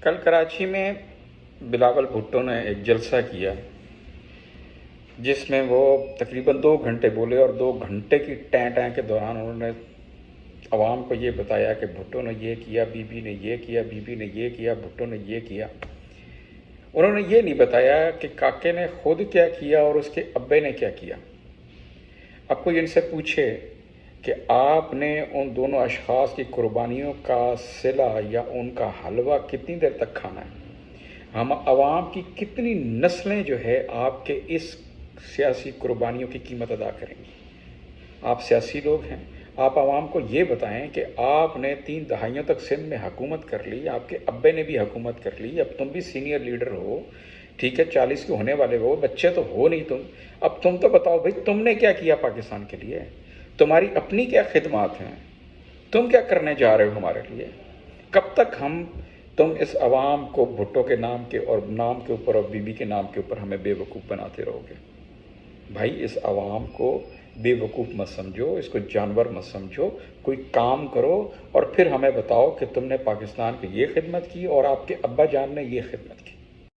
کل کراچی میں بلاول بھٹو نے ایک جلسہ کیا جس میں وہ تقریباً 2 گھنٹے بولے، اور 2 گھنٹے کی ٹیں ٹیں کے دوران انہوں نے عوام کو یہ بتایا کہ بھٹو نے یہ کیا، بی بی نے یہ کیا، بی بی نے یہ کیا، بھٹو نے یہ کیا۔ انہوں نے یہ نہیں بتایا کہ کاکے نے خود کیا کیا اور اس کے ابے نے کیا کیا۔ اب کوئی ان سے پوچھے کہ آپ نے ان دونوں اشخاص کی قربانیوں کا صلہ یا ان کا حلوہ کتنی دیر تک کھانا ہے؟ ہم عوام کی کتنی نسلیں جو ہے آپ کے اس سیاسی قربانیوں کی قیمت ادا کریں گی؟ آپ سیاسی لوگ ہیں، آپ عوام کو یہ بتائیں کہ آپ نے 3 دہائیوں تک سندھ میں حکومت کر لی، آپ کے ابے نے بھی حکومت کر لی، اب تم بھی سینئر لیڈر ہو، ٹھیک ہے، 40 کے ہونے والے ہو، بچے تو ہو نہیں تم، اب تم تو بتاؤ بھائی تم نے کیا کیا پاکستان کے لیے؟ تمہاری اپنی کیا خدمات ہیں؟ تم کیا کرنے جا رہے ہو ہمارے لیے؟ کب تک تم اس عوام کو بھٹو کے نام کے اور نام کے اوپر اور بی بی کے نام کے اوپر ہمیں بے وقوف بناتے رہو گے؟ بھائی اس عوام کو بے وقوف مت سمجھو، اس کو جانور مت سمجھو، کوئی کام کرو اور پھر ہمیں بتاؤ کہ تم نے پاکستان کی یہ خدمت کی اور آپ کے ابا جان نے یہ خدمت کی۔